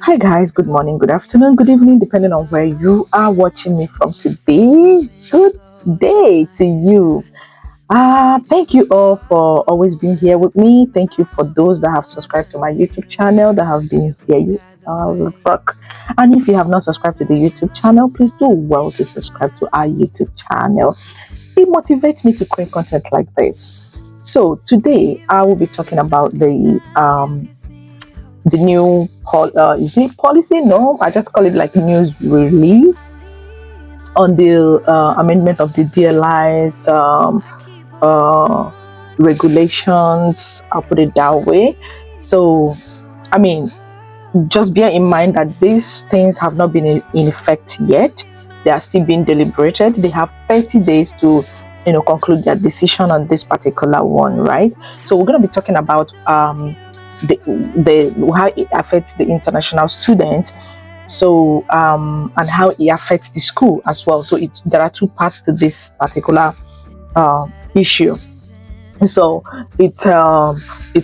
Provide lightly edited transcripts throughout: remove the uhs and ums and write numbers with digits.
Hi guys, good morning, good afternoon, good evening, depending on where you are watching me from today. Good day to you. Thank you all for always being here with me. Thank you for those that have subscribed to my YouTube channel that have been here. Rock. And if you have not subscribed to the YouTube channel, please do well to subscribe to our YouTube channel. It motivates me to create content like this. So today I will be talking about the new is it policy? No, I just call it like news release on the amendment of the DLIs regulations. I'll put it that way. So, I mean, just bear in mind that these things have not been in effect yet. They are still being deliberated. They have 30 days to conclude their decision on this particular one, right? So we're going to be talking about the how it affects the international student, so and how it affects the school as well. So there are two parts to this particular issue. So it's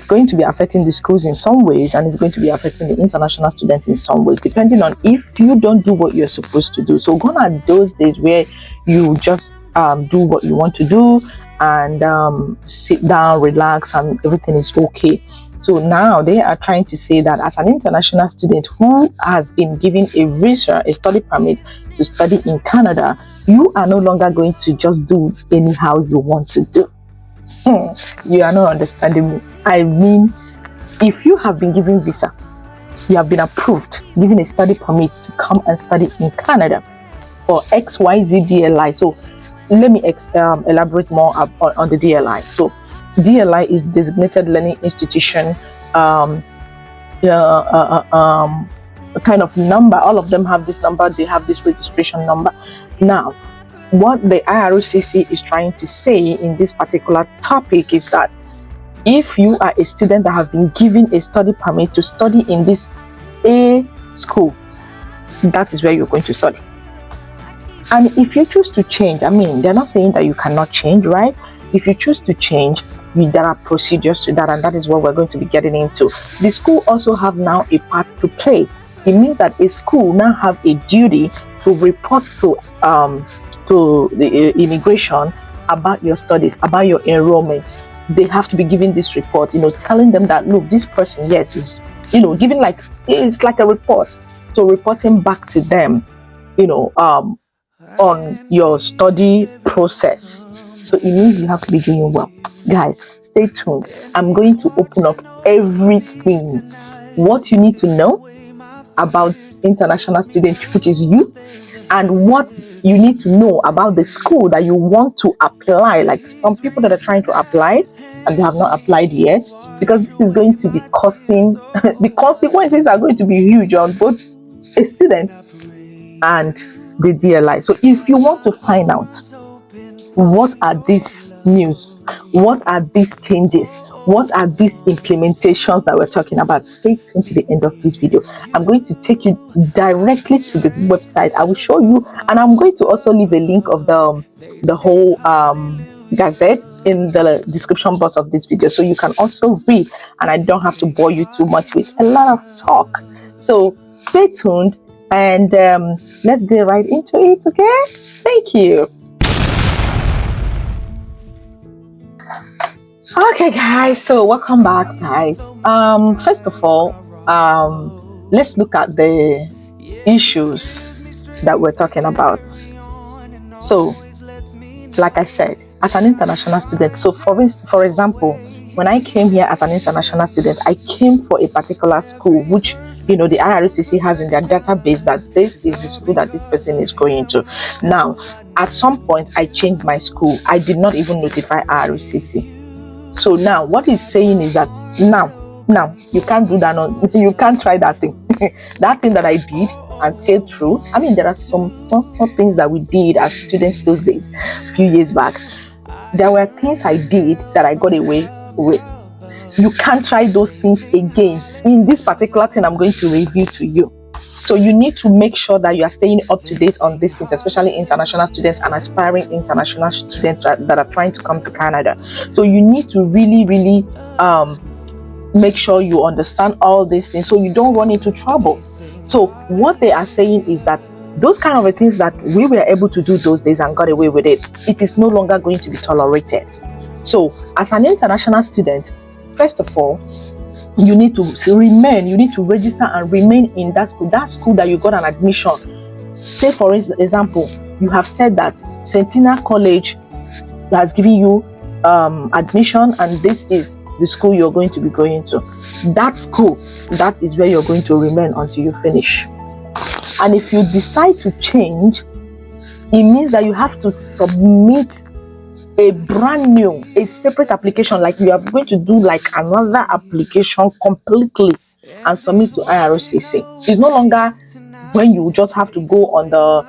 going to be affecting the schools in some ways, and it's going to be affecting the international students in some ways, depending on if you don't do what you're supposed to do. So gone are those days where you just do what you want to do and sit down, relax, and everything is okay. So now they are trying to say that as an international student who has been given a visa, a study permit to study in Canada, you are no longer going to just do anyhow you want to do. You are not understanding me. I mean, if you have been given visa, you have been approved, given a study permit to come and study in Canada for XYZ DLI. So let me elaborate more on the DLI. So DLI is designated learning institution, kind of number. All of them have this number. They have this registration number. Now, what the IRCC is trying to say in this particular topic is that if you are a student that have been given a study permit to study in this A school, that is where you're going to study. And if you choose to change, I mean, they're not saying that you cannot change, right? If you choose to change, there are procedures to that, and that is what we're going to be getting into. The school also have now a part to play. It means that a school now have a duty to report to the immigration about your studies, about your enrollment. They have to be giving this report, telling them that, look, this person, yes, is, giving like, it's like a report. So reporting back to them, on your study process. So it means you have to be doing well. Guys, stay tuned. I'm going to open up everything. What you need to know about international students, which is you, and what you need to know about the school that you want to apply. Like some people that are trying to apply and they have not applied yet, because this is going to be causing, the consequences are going to be huge on both a student and the DLI. So if you want to find out what are these news, what are these changes, what are these implementations that we're talking about, stay tuned to the end of this video. I'm going to take you directly to the website. I will show you, and I'm going to also leave a link of the whole gazette in the description box of this video, so you can also read, and I don't have to bore you too much with a lot of talk. So stay tuned, and let's get right into it. Okay, thank you. Okay guys, so welcome back guys. First of all, let's look at the issues that we're talking about. So like I said, as an international student, so for example, when I came here as an international student, I came for a particular school which the IRCC has in their database that this is the school that this person is going to. Now at some point I changed my school. I did not even notify IRCC. So now what he's saying is that now you can't do that. You can't try that thing. That thing that I did and scaled through. I mean, there are some small things that we did as students those days, a few years back. There were things I did that I got away with. You can't try those things again. In this particular thing I'm going to review to you. So you need to make sure that you are staying up to date on these things, especially international students and aspiring international students that are trying to come to Canada. So you need to really make sure you understand all these things so you don't run into trouble. So what they are saying is that those kind of things that we were able to do those days and got away with it, it is no longer going to be tolerated. So as an international student, first of all, you need to register and remain in that school that you got an admission. Say for example, you have said that Sentinel College has given you admission and this is the school you're going to be going to. That school, that is where you're going to remain until you finish. And if you decide to change, it means that you have to submit a brand new, a separate application, like you are going to do like another application completely and submit to IRCC. It's no longer when you just have to go on the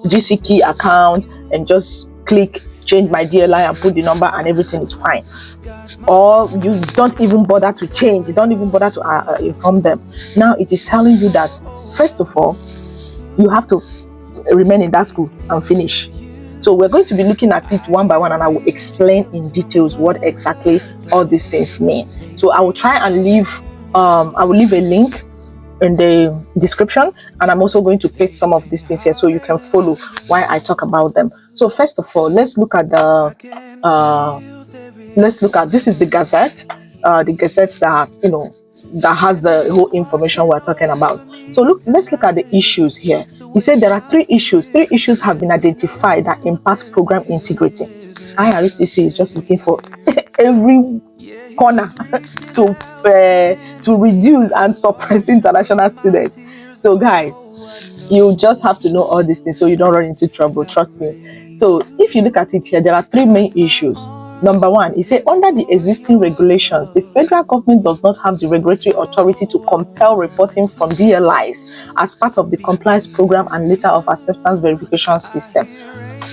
GCK account and just click change my DLI and put the number and everything is fine. Or you don't even bother to change, you don't even bother to inform them. Now it is telling you that first of all, you have to remain in that school and finish. So we're going to be looking at it one by one and I will explain in details what exactly all these things mean. So I will try and leave a link in the description, and I'm also going to paste some of these things here so you can follow why I talk about them. So first of all, let's look at this is the Gazette, that that has the whole information we're talking about. So let's look at the issues here. He said there are three issues have been identified that impact program integrity. IRCC is just looking for every corner to reduce and suppress international students. So guys, you just have to know all these things so you don't run into trouble, trust me. So if you look at it here, there are three main issues. Number one, he said under the existing regulations, the federal government does not have the regulatory authority to compel reporting from DLIs as part of the compliance program and letter of acceptance verification system.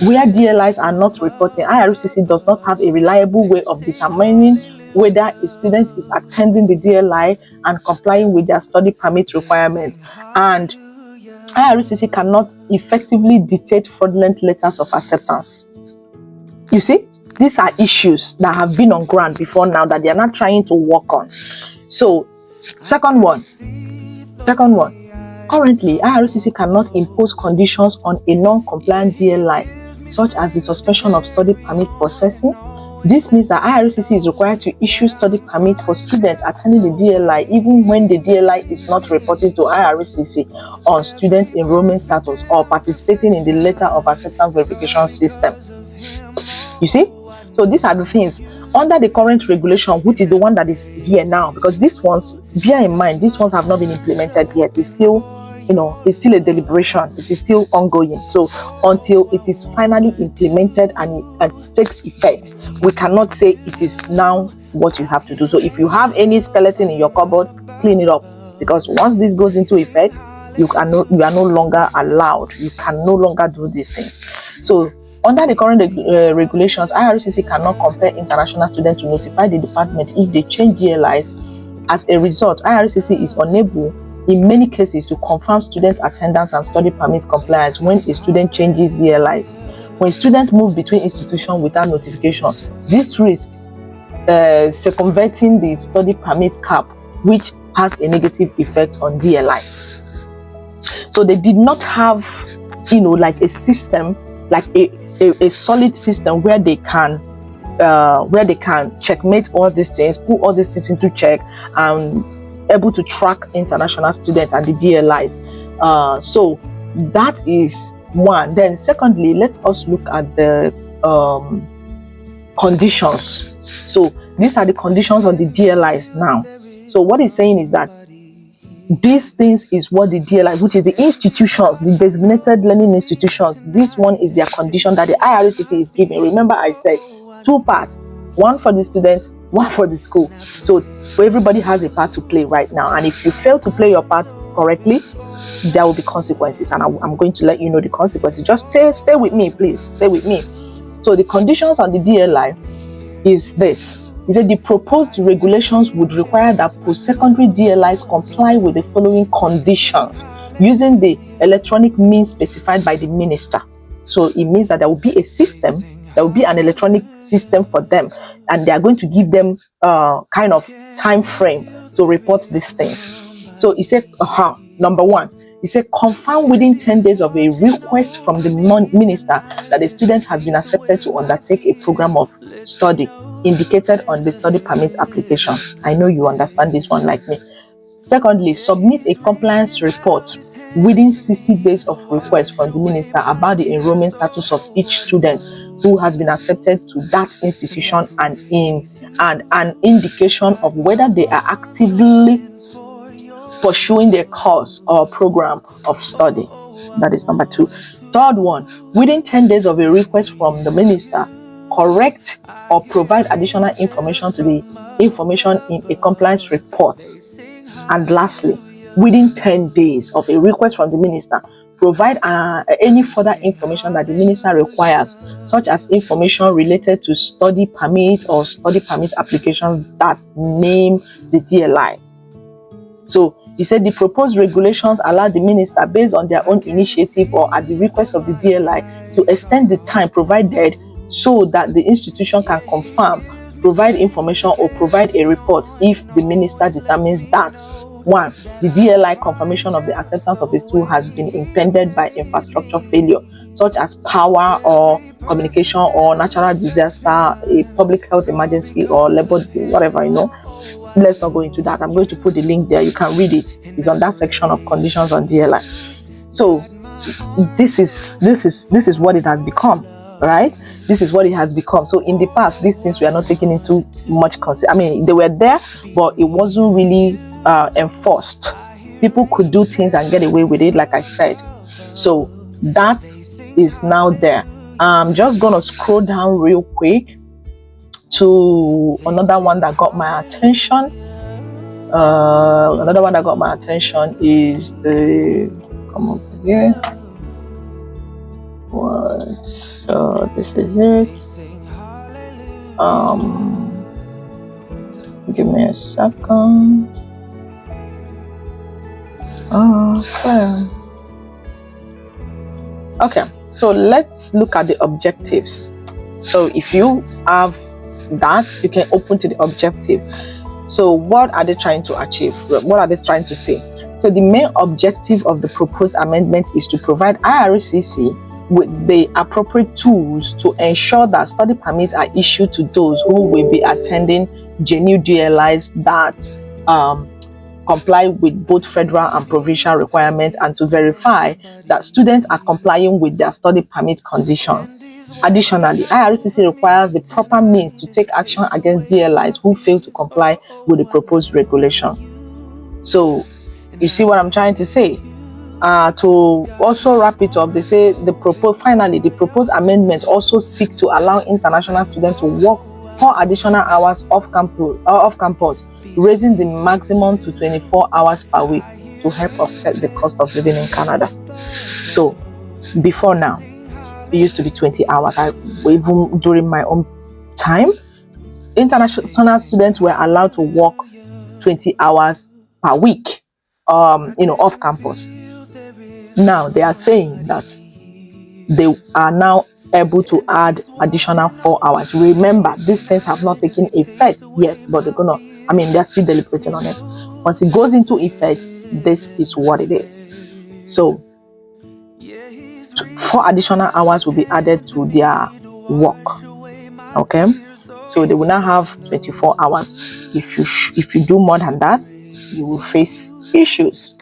Where DLIs are not reporting, IRCC does not have a reliable way of determining whether a student is attending the DLI and complying with their study permit requirements. And IRCC cannot effectively dictate fraudulent letters of acceptance. You see? These are issues that have been on ground before now that they are not trying to work on. So, second one, currently, IRCC cannot impose conditions on a non-compliant DLI, such as the suspension of study permit processing. This means that IRCC is required to issue study permit for students attending the DLI, even when the DLI is not reporting to IRCC on student enrollment status or participating in the letter of acceptance verification system. You see? So these are the things under the current regulation, which is the one that is here now, because these ones, bear in mind, these ones have not been implemented yet. It's still, it's still a deliberation. It is still ongoing. So until it is finally implemented and it takes effect, we cannot say it is now what you have to do. So if you have any skeleton in your cupboard, clean it up, because once this goes into effect, you are no longer allowed. You can no longer do these things. So under the current regulations, IRCC cannot compel international students to notify the department if they change DLIs. As a result, IRCC is unable, in many cases, to confirm student attendance and study permit compliance when a student changes DLIs. When students move between institutions without notification, this risks circumventing the study permit cap, which has a negative effect on DLIs. So they did not have, like a system, like a solid system where they can checkmate all these things, put all these things into check, and able to track international students and the DLIs. So that is one. Then secondly, let us look at the conditions. So these are the conditions on the DLIs now. So what he's saying is that these things is what the DLI, which is the institutions, the designated learning institutions, this one is their condition that the IRCC is giving. Remember I said two parts, one for the students, one for the school. So everybody has a part to play right now, and if you fail to play your part correctly, there will be consequences, and I'm going to let you know the consequences. Just stay with me, please, stay with me. So the conditions on the DLI is this. He said the proposed regulations would require that post-secondary DLIs comply with the following conditions using the electronic means specified by the minister. So it means that there will be a system There will be an electronic system for them, and they are going to give them kind of time frame to report these things. So he said, number one, he said, confirm within 10 days of a request from the minister that a student has been accepted to undertake a program of study indicated on the study permit application. I know you understand this one like me. Secondly, submit a compliance report within 60 days of request from the minister about the enrollment status of each student who has been accepted to that institution, and an indication of whether they are actively pursuing their course or program of study. That is number two. Third one, within 10 days of a request from the minister, correct or provide additional information to the information in a compliance report. And lastly, within 10 days of a request from the minister, provide any further information that the minister requires, such as information related to study permit or study permit applications that name the DLI. So he said the proposed regulations allow the minister, based on their own initiative or at the request of the DLI, to extend the time provided so that the institution can confirm, provide information, or provide a report if the minister determines that 1. The DLI confirmation of the acceptance of the school has been impeded by infrastructure failure, such as power or communication or natural disaster, a public health emergency, or labor, whatever, Let's not go into that. I'm going to put the link there. You can read it. It's on that section of conditions on DLI. So this is what it has become, right? This is what it has become. So in the past, these things were not taken into much consideration. I mean, they were there, but it wasn't really enforced. People could do things and get away with it, like I said. So that is now there. I'm just gonna scroll down real quick to another one that got my attention. Another one that got my attention is the, come over here. What? So this is it. Give me a second. Okay, so let's look at the objectives. So if you have that, you can open to the objective. So what are they trying to achieve? What are they trying to say? So the main objective of the proposed amendment is to provide IRCC with the appropriate tools to ensure that study permits are issued to those who will be attending genuine DLIs that comply with both federal and provincial requirements, and to verify that students are complying with their study permit conditions. Additionally, IRCC requires the proper means to take action against DLIs who fail to comply with the proposed regulation. So, you see what I'm trying to say? To also wrap it up, they say the proposed amendments also seek to allow international students to work 4 additional hours off campus, raising the maximum to 24 hours per week to help offset the cost of living in Canada. So, before now, it used to be 20 hours. Even during my own time, international students were allowed to work 20 hours per week, off campus. Now they are saying that they are now able to add additional 4 hours. Remember, these things have not taken effect yet, but they're still deliberating on it. Once it goes into effect, this is what it is. So 4 additional hours will be added to their work. Okay, so they will now have 24 hours. If you do more than that, you will face issues.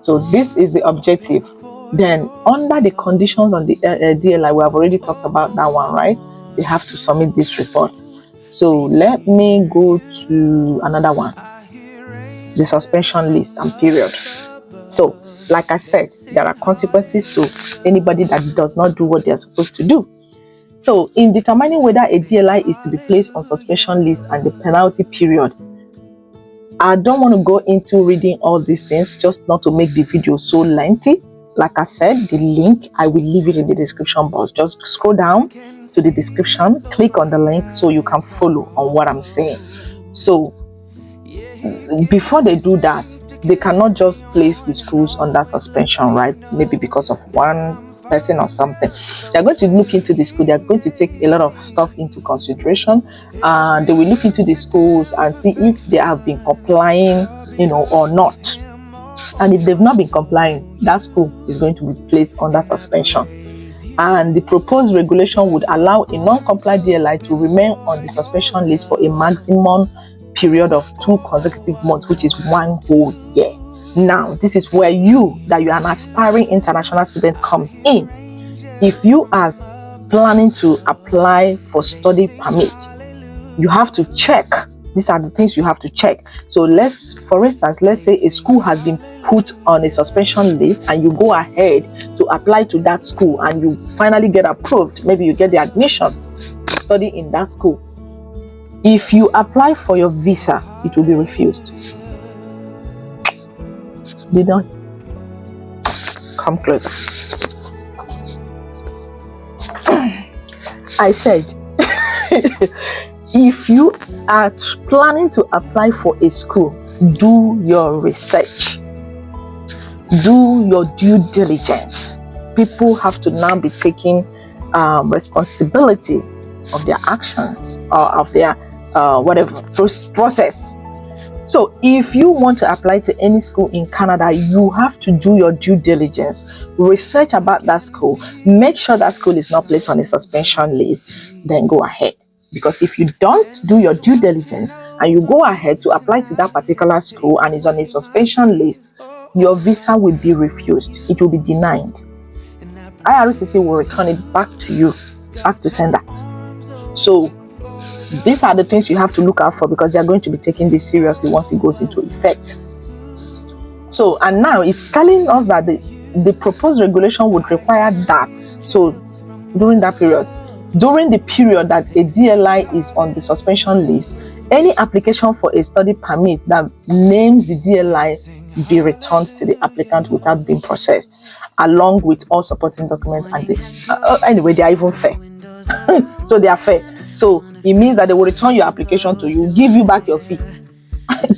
So this is the objective. Then under the conditions on the DLI, we have already talked about that one, right? They have to submit this report. So let me go to another one, the suspension list and period. So like I said, there are consequences to anybody that does not do what they are supposed to do. So in determining whether a DLI is to be placed on suspension list and the penalty period, I don't want to go into reading all these things, just not to make the video so lengthy. Like I said, the link, I will leave it in the description box. Just scroll down to the description, click on the link so you can follow on what I'm saying. So before they do that, they cannot just place the schools under suspension, right? Maybe because of one person or something. They're going to look into the school. They're going to take a lot of stuff into consideration, and they will look into the schools and see if they have been complying, or not. And if they've not been complying, that school is going to be placed under suspension. And the proposed regulation would allow a non-compliant DLI to remain on the suspension list for a maximum period of 2 consecutive months, which is 1 whole year. Now, this is where you're an aspiring international student comes in. If you are planning to apply for study permit, you have to check. These are the things you have to check. So for instance, let's say a school has been put on a suspension list and you go ahead to apply to that school and you finally get approved. Maybe you get the admission to study in that school. If you apply for your visa, it will be refused. They don't come closer. I said, if you are planning to apply for a school, do your research. Do your due diligence. People have to now be taking responsibility of their actions or of their whatever process. So if you want to apply to any school in Canada, you have to do your due diligence, research about that school, make sure that school is not placed on a suspension list, then go ahead. Because if you don't do your due diligence and you go ahead to apply to that particular school and is on a suspension list, your visa will be refused. It will be denied. IRCC will return it back to you, back to sender. So these are the things you have to look out for, because they are going to be taking this seriously once it goes into effect. So, and now it's telling us that the proposed regulation would require that. So during that period, during the period that a DLI is on the suspension list, any application for a study permit that names the DLI be returned to the applicant without being processed, along with all supporting documents. And anyway, they are even fair. So they are fair. So it means that they will return your application to you, give you back your fee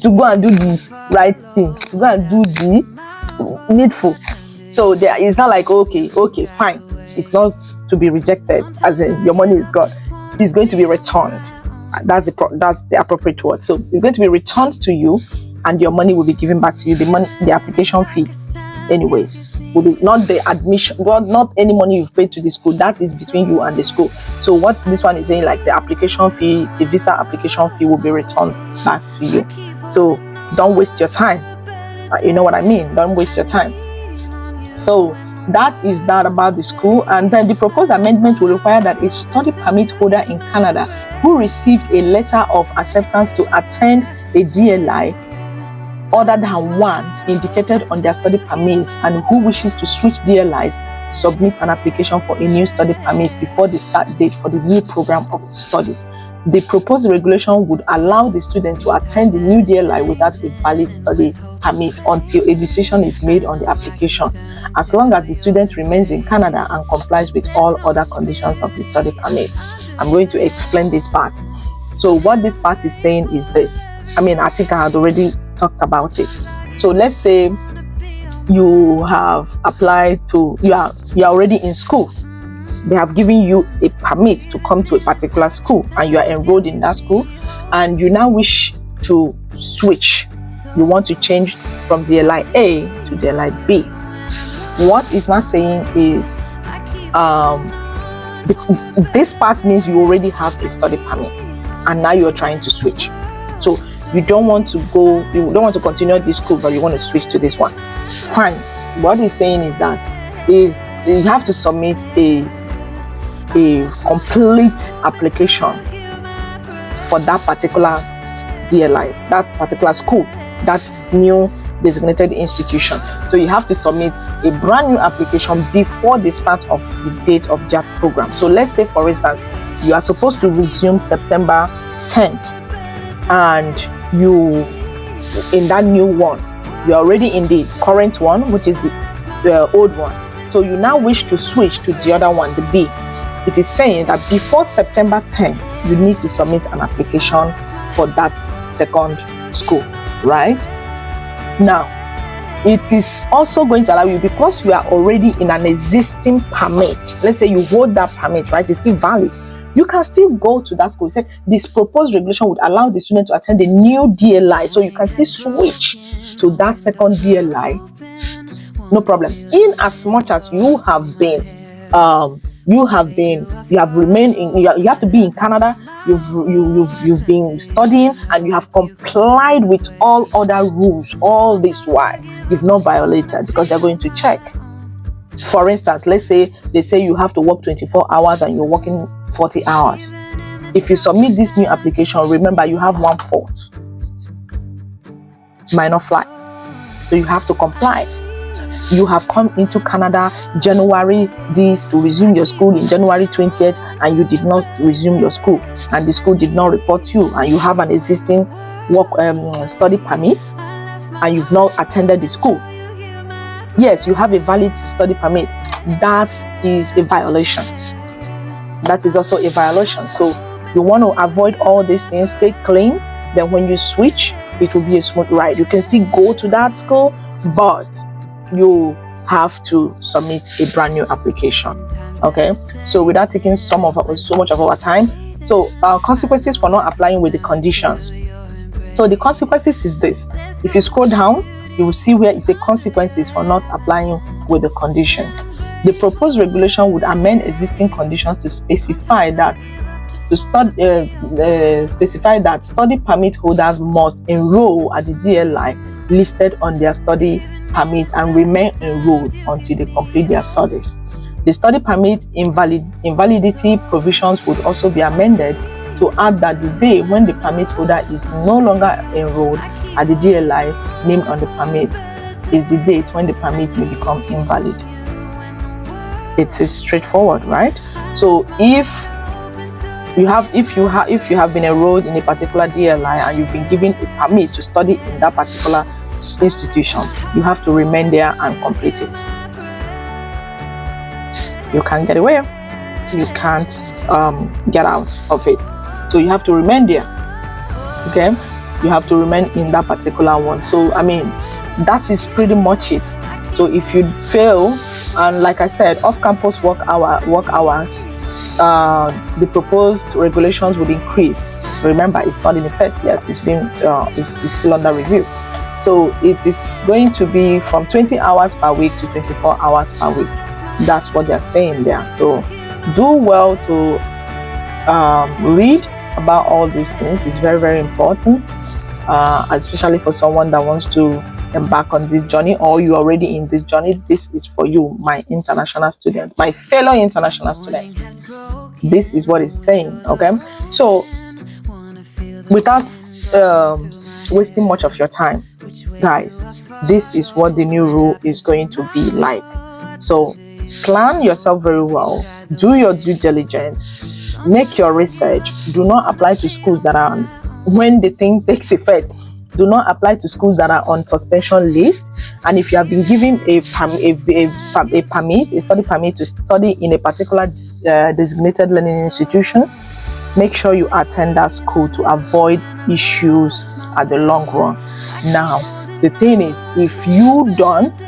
to go and do the right thing, to go and do the needful. So there is not like, okay, fine. It's not to be rejected, as in your money is gone. It's going to be returned. That's the appropriate word. So it's going to be returned to you, and your money will be given back to you. The application fee, anyways, will be not the admission, not any money you've paid to the school. That is between you and the school. So what this one is saying, like the application fee, the visa application fee will be returned back to you. So don't waste your time. You know what I mean? Don't waste your time. So that is that about the school. And then the proposed amendment will require that a study permit holder in Canada who received a letter of acceptance to attend a DLI other than one indicated on their study permit and who wishes to switch DLIs submit an application for a new study permit before the start date for the new program of study. The proposed regulation would allow the student to attend the new DLI without a valid study permit until a decision is made on the application, as long as the student remains in Canada and complies with all other conditions of the study permit. I'm going to explain this part. So what this part is saying is this. I think I had already talked about it. So let's say you have applied to, you are already in school. They have given you a permit to come to a particular school and you are enrolled in that school, and you now wish to switch. You want to change from DLI A to DLI B. What it's not saying is this part means you already have a study permit and now you're trying to switch. So you don't want to continue this school, but you want to switch to this one. Fine. What he's saying is that you have to submit a complete application for that particular DLI, that particular school, that new designated institution. So you have to submit a brand new application before the start of the date of JAP program. So let's say, for instance, you are supposed to resume September 10th, and you, in that new one, you're already in the current one, which is the old one. So you now wish to switch to the other one, the B. It is saying that before September 10th, you need to submit an application for that second school, right? Now, it is also going to allow you, because you are already in an existing permit. Let's say you hold that permit, right? It's still valid. You can still go to that school. Say this proposed regulation would allow the student to attend a new DLI, so you can still switch to that second DLI, no problem. In as much as you have remained in, you have to be in Canada. You've been studying and you have complied with all other rules all this while. You've not violated, because they're going to check. For instance, let's say they say you have to work 24 hours and you're working 40 hours. If you submit this new application, remember you have 1/4 minor flight, so you have to comply. You have come into Canada January this to resume your school in January 20th, and you did not resume your school, and the school did not report you, and you have an existing work study permit, and you've not attended the school. Yes, you have a valid study permit. That is a violation. That is also a violation. So you want to avoid all these things. Stay clean. Then when you switch, it will be a smooth ride. You can still go to that school, but you have to submit a brand new application. Okay, so without taking so much of our time, so consequences for not applying with the conditions. So the consequences is this. If you scroll down, you will see where it says consequences for not applying with the condition. The proposed regulation would amend existing conditions to specify that study permit holders must enroll at the DLI listed on their study permit and remain enrolled until they complete their studies. The study permit invalidity provisions would also be amended to add that the day when the permit holder is no longer enrolled at the DLI named on the permit is the date when the permit may become invalid. It is straightforward, right? So if you have been enrolled in a particular DLI and you've been given a permit to study in that particular institution, you have to remain there and complete it. You can't get away. You can't get out of it. So you have to remain there. Okay, you have to remain in that particular one. So I mean, that is pretty much it. So if you fail, and like I said, off-campus work hours, the proposed regulations would increase. Remember, it's not in effect yet. It's still under review. So it is going to be from 20 hours per week to 24 hours per week. That's what they're saying there. So do well to read about all these things. It's very, very important, especially for someone that wants to embark on this journey, or you're already in this journey. This is for you, my international student, my fellow international student. This is what it's saying. Okay, so without wasting much of your time, guys, this is what the new rule is going to be like. So plan yourself very well, do your due diligence, make your research. Do not apply to schools that are, when the thing takes effect, do not apply to schools that are on suspension list. And if you have been given a study permit to study in a particular designated learning institution, make sure you attend that school to avoid issues at the long run. Now, the thing is, if you don't,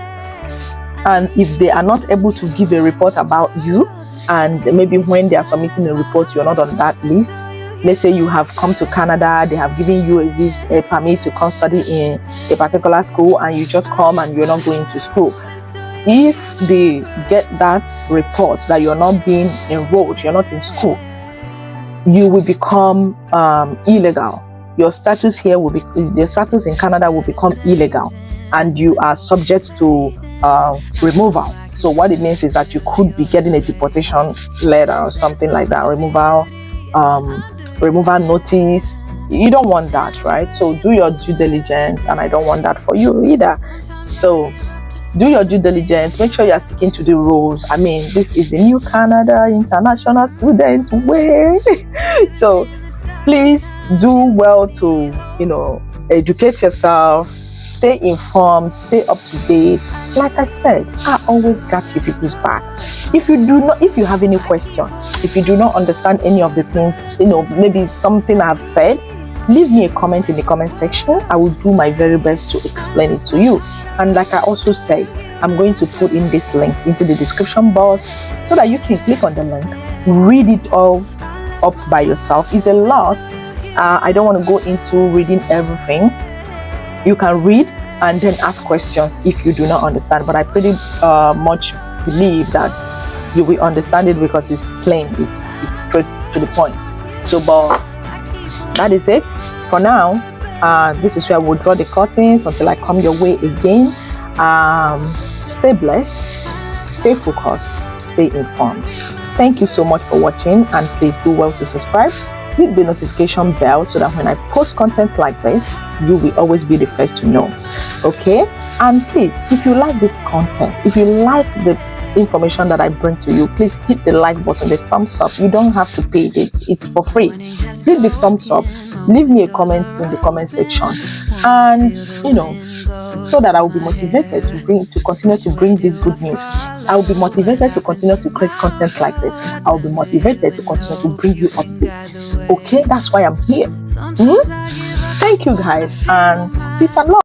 and if they are not able to give a report about you, and maybe when they are submitting a report, you're not on that list. Let's say you have come to Canada, they have given you a permit to come study in a particular school, and you just come and you're not going to school. If they get that report that you're not being enrolled, you're not in school, you will become illegal. Your status here will be, your status in Canada will become illegal, and you are subject to removal. So what it means is that you could be getting a deportation letter or something like that, removal notice. You don't want that, right? So do your due diligence, and I don't want that for you either. So do your due diligence, make sure you're sticking to the rules. I mean, this is the new Canada international student way. So please do well to, educate yourself, stay informed, stay up to date. Like I said, I always got you people's back. If you have any question, if you do not understand any of the things, maybe something I've said, leave me a comment in the comment section. I will do my very best to explain it to you. And like I also said, I'm going to put in this link into the description box so that you can click on the link, read it all up by yourself. It's a lot. I don't want to go into reading everything. You can read and then ask questions if you do not understand, but I pretty much believe that you will understand it because it's plain, it's straight to the point. So but that is it for now. This is where we'll draw the curtains until I come your way again. Stay blessed, stay focused, stay informed. Thank you so much for watching, and please do well to subscribe, hit the notification bell so that when I post content like this, you will always be the first to know. Okay? And please, if you like this content, if you like the information that I bring to you, please hit the like button, the thumbs up. You don't have to pay it, it's for free. Hit the thumbs up, leave me a comment in the comment section, and so that I will be motivated to continue to bring this good news. I will be motivated to continue to create content like this. I will be motivated to continue to bring you updates. Okay, that's why I'm here. Thank you guys, and peace and love.